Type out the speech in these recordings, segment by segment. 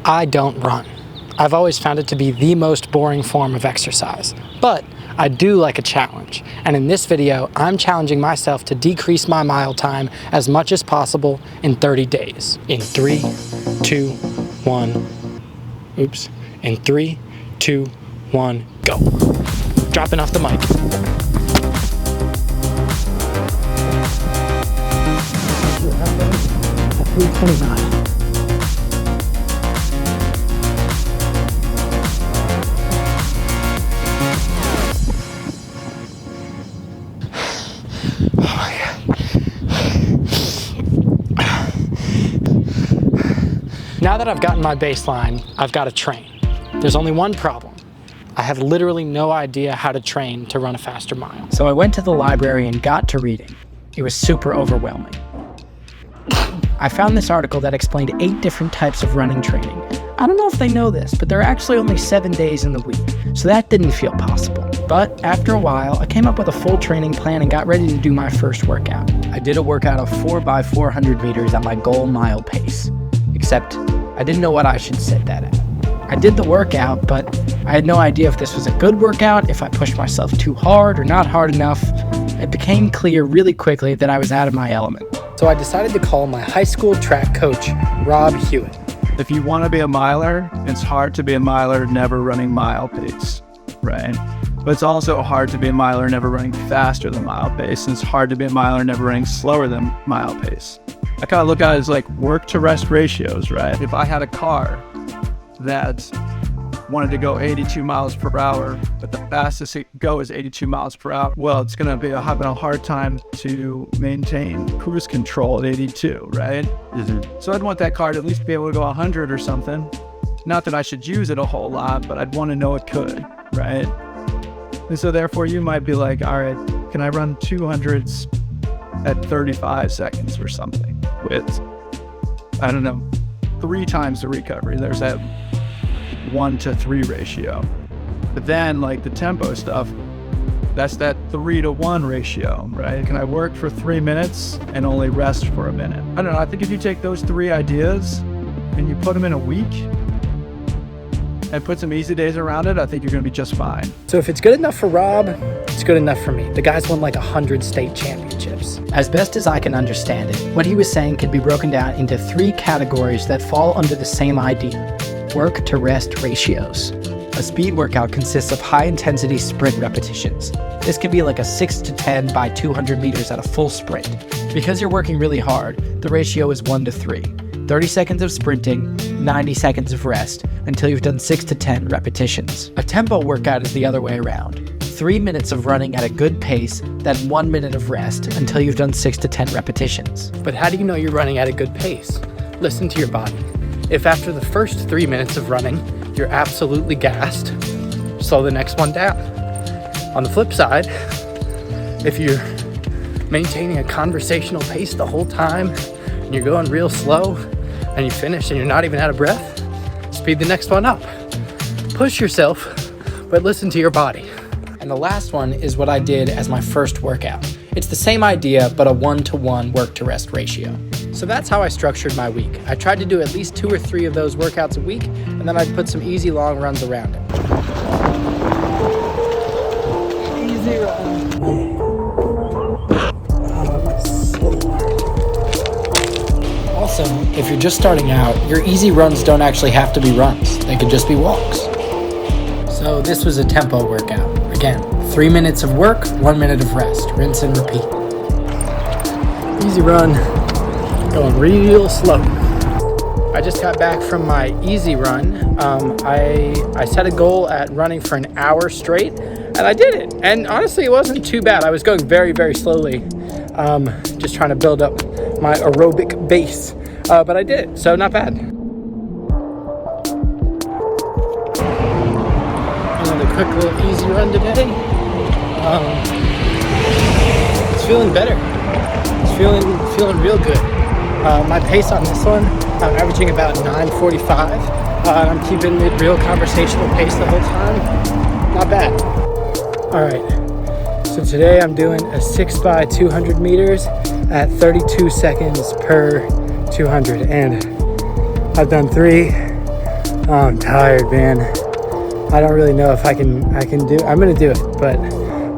I don't run. I've always found it to be the most boring form of exercise, but I do like a challenge. And in this video, I'm challenging myself to decrease my mile time as much as possible in 30 days. In 3, 2, 1, oops. In 3, 2, 1, go. Dropping off the mic. At 3:29. Now that I've gotten my baseline, I've got to train. There's only one problem. I have literally no idea how to train to run a faster mile. So I went to the library and got to reading. It was super overwhelming. I found this article that explained 8 different types of running training. I don't know if they know this, but there are actually only 7 days in the week, so that didn't feel possible. But after a while, I came up with a full training plan and got ready to do my first workout. I did a workout of 4x400 meters at my goal mile pace, except I didn't know what I should set that at. I did the workout, but I had no idea if this was a good workout, if I pushed myself too hard or not hard enough. It became clear really quickly that I was out of my element. So I decided to call my high school track coach, Rob Hewitt. If you want to be a miler, it's hard to be a miler never running mile pace, right? But it's also hard to be a miler never running faster than mile pace, and it's hard to be a miler never running slower than mile pace. I kind of look at it as like work to rest ratios, right? If I had a car that wanted to go 82 miles per hour, but the fastest it could go is 82 miles per hour, well, it's going to be having a hard time to maintain cruise control at 82, right? So I'd want that car to at least be able to go 100 or something. Not that I should use it a whole lot, but I'd want to know it could, right? And so therefore you might be like, all right, can I run 200s at 35 seconds or something with, I don't know, 3 times the recovery? There's that 1-to-3 ratio. But then like the tempo stuff, that's that 3-to-1 ratio, right? Can I work for 3 minutes and only rest for a minute? I don't know. I think if you take those 3 ideas and you put them in a week and put some easy days around it, I think you're going to be just fine. So if it's good enough for Rob, it's good enough for me. The guy's won like 100 state championships. As best as I can understand it, what he was saying could be broken down into 3 categories that fall under the same idea: work to rest ratios. A speed workout consists of high-intensity sprint repetitions. This can be like a 6 to 10 by 200 meters at a full sprint. Because you're working really hard, the ratio is 1-to-3. 30 seconds of sprinting, 90 seconds of rest, until you've done 6 to 10 repetitions. A tempo workout is the other way around. 3 minutes of running at a good pace, then 1 minute of rest until you've done 6 to 10 repetitions. But how do you know you're running at a good pace? Listen to your body. If after the first 3 minutes of running, you're absolutely gassed, slow the next one down. On the flip side, if you're maintaining a conversational pace the whole time, and you're going real slow, and you finish and you're not even out of breath, speed the next one up. Push yourself, but listen to your body. And the last one is what I did as my first workout. It's the same idea, but a 1-to-1 work-to-rest ratio. So that's how I structured my week. I tried to do at least 2 or 3 of those workouts a week, and then I'd put some easy long runs around it. Easy run. Also, if you're just starting out, your easy runs don't actually have to be runs. They could just be walks. So this was a tempo workout. Again, 3 minutes of work, 1 minute of rest. Rinse and repeat. Easy run. Going real slow. I just got back from my easy run. I set a goal at running for an hour straight, and I did it. And honestly, it wasn't too bad. I was going very, very slowly, just trying to build up my aerobic base, but I did it, so not bad. Another quick little easy run today. It's feeling better. It's feeling real good. My pace on this one, I'm averaging about 9:45. I'm keeping it real conversational pace the whole time. Not bad. All right, so today I'm doing a 6x200 meters at 32 seconds per 200, and I've done 3, Oh, I'm tired, man. I don't really know if I can do. I'm gonna do it, but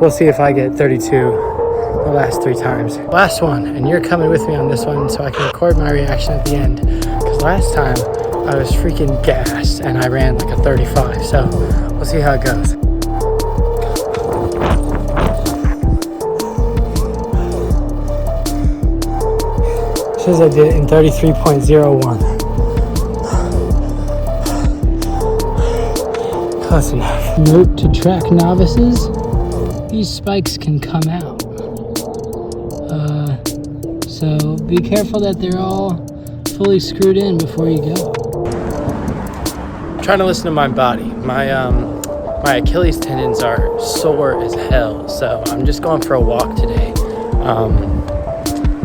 we'll see if I get 32 the last 3 times. Last one, and you're coming with me on this one so I can record my reaction at the end. Because last time I was freaking gassed and I ran like a 35. So we'll see how it goes. Says I did it in 33.01. Close enough. Note to track novices, these spikes can come out. So be careful that they're all fully screwed in before you go. I'm trying to listen to my body. My Achilles tendons are sore as hell, so I'm just going for a walk today.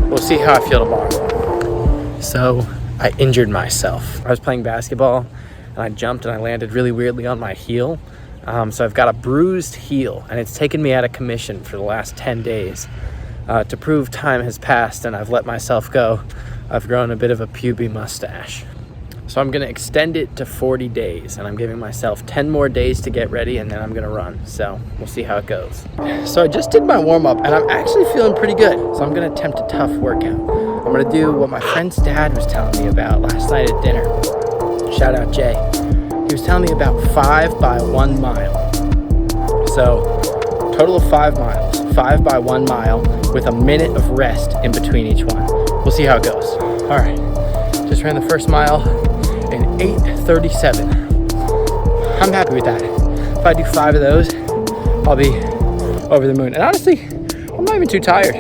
We'll see how I feel tomorrow. So I injured myself. I was playing basketball and I jumped and I landed really weirdly on my heel. So I've got a bruised heel and it's taken me out of commission for the last 10 days. To prove time has passed and I've let myself go, I've grown a bit of a pubic mustache. So I'm gonna extend it to 40 days and I'm giving myself 10 more days to get ready and then I'm gonna run. So we'll see how it goes. So I just did my warm up and I'm actually feeling pretty good. So I'm gonna attempt a tough workout. I'm gonna do what my friend's dad was telling me about last night at dinner. Shout out Jay. He was telling me about 5 by 1 mile. So total of 5 miles, 5 by 1 mile with a minute of rest in between each one. We'll see how it goes. All right, just ran the first mile in 8:37. I'm happy with that. If I do 5 of those, I'll be over the moon. And honestly, I'm not even too tired.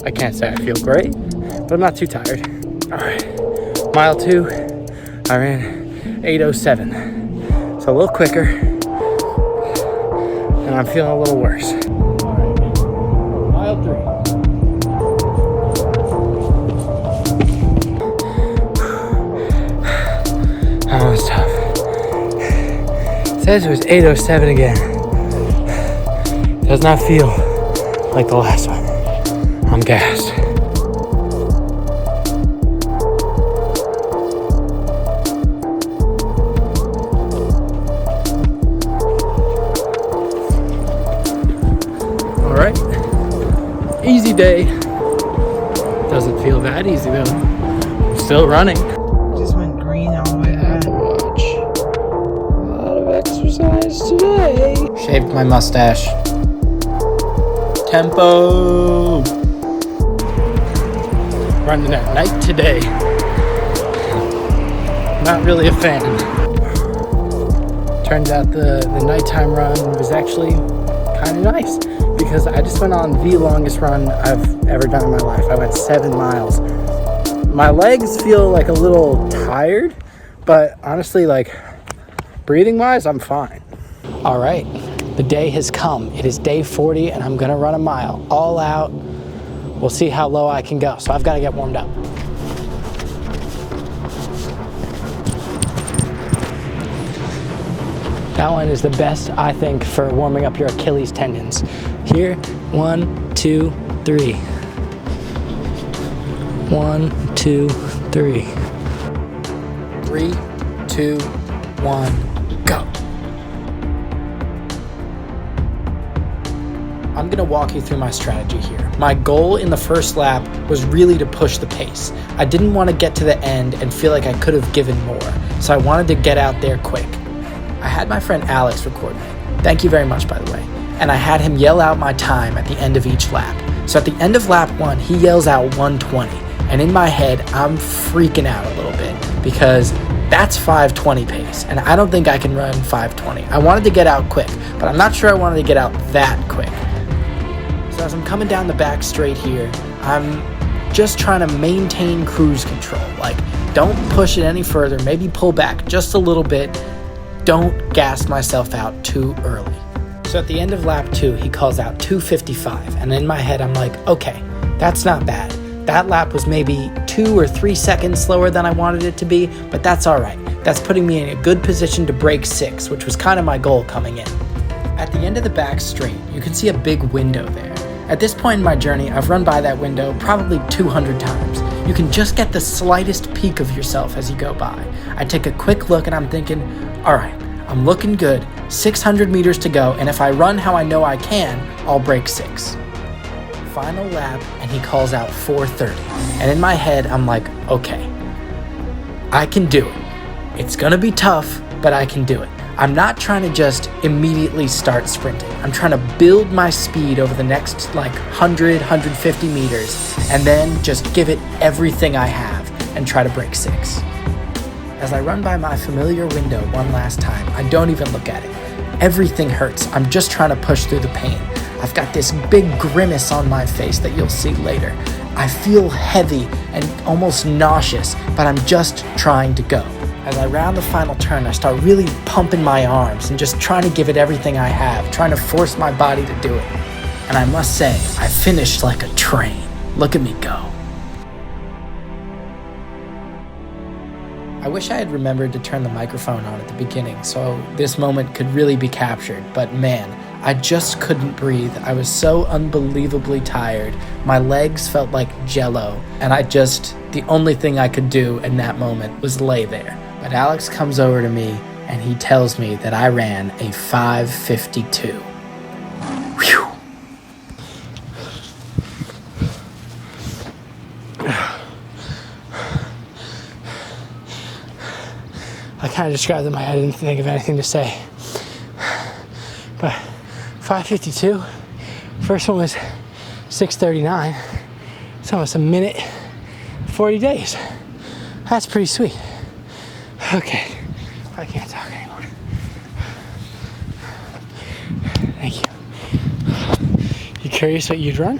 I can't say I feel great, but I'm not too tired. All right, mile 2, I ran 8:07. So a little quicker, and I'm feeling a little worse. All right, mile 3. That was tough. It says it was 8:07 again. Does not feel like the last one. I'm gassed. All right, easy day. Doesn't feel that easy though. I'm still running. Just went green all the way up. Watch. A lot of exercise today. Shaved my mustache. Tempo. Running at night today. Not really a fan. Turns out the nighttime run was actually kind of nice because I just went on the longest run I've ever done in my life. I went 7 miles. My legs feel like a little tired, but honestly, like breathing wise, I'm fine. All right, the day has come. It is day 40 and I'm gonna run a mile all out. We'll see how low I can go. So I've got to get warmed up. That one is the best, I think, for warming up your Achilles tendons. Here, 1, 2, 3. 1, 2, 3. 3, 2, 1, go. I'm gonna walk you through my strategy here. My goal in the first lap was really to push the pace. I didn't want to get to the end and feel like I could have given more, so I wanted to get out there quick. I had my friend Alex record me. Thank you very much, by the way. And I had him yell out my time at the end of each lap. So at the end of lap 1, he yells out 1:20. And in my head, I'm freaking out a little bit because that's 5:20 pace. And I don't think I can run 5:20. I wanted to get out quick, but I'm not sure I wanted to get out that quick. So as I'm coming down the back straight here, I'm just trying to maintain cruise control. Like, don't push it any further. Maybe pull back just a little bit. Don't gas myself out too early. So at the end of lap 2, he calls out 2:55. And in my head, I'm like, okay, that's not bad. That lap was maybe 2 or 3 seconds slower than I wanted it to be, but that's all right. That's putting me in a good position to break 6, which was kind of my goal coming in. At the end of the back straight, you can see a big window there. At this point in my journey, I've run by that window probably 200 times. You can just get the slightest peek of yourself as you go by. I take a quick look and I'm thinking, all right, I'm looking good, 600 meters to go, and if I run how I know I can, I'll break 6. Final lap, and he calls out 4:30. And in my head, I'm like, okay, I can do it. It's gonna be tough, but I can do it. I'm not trying to just immediately start sprinting. I'm trying to build my speed over the next 100, 150 meters, and then just give it everything I have and try to break 6. As I run by my familiar window one last time, I don't even look at it. Everything hurts. I'm just trying to push through the pain. I've got this big grimace on my face that you'll see later. I feel heavy and almost nauseous, but I'm just trying to go. As I round the final turn, I start really pumping my arms and just trying to give it everything I have, trying to force my body to do it. And I must say, I finished like a train. Look at me go. I wish I had remembered to turn the microphone on at the beginning so this moment could really be captured, but man, I just couldn't breathe. I was so unbelievably tired. My legs felt like jello, and the only thing I could do in that moment was lay there. But Alex comes over to me and he tells me that I ran a 5:52. Whew. I kind of described it in my head, I didn't think of anything to say. But 5:52, first one was 6:39. It's almost a minute, 40 days. That's pretty sweet. Okay, I can't talk anymore. Thank you. You curious what you'd run?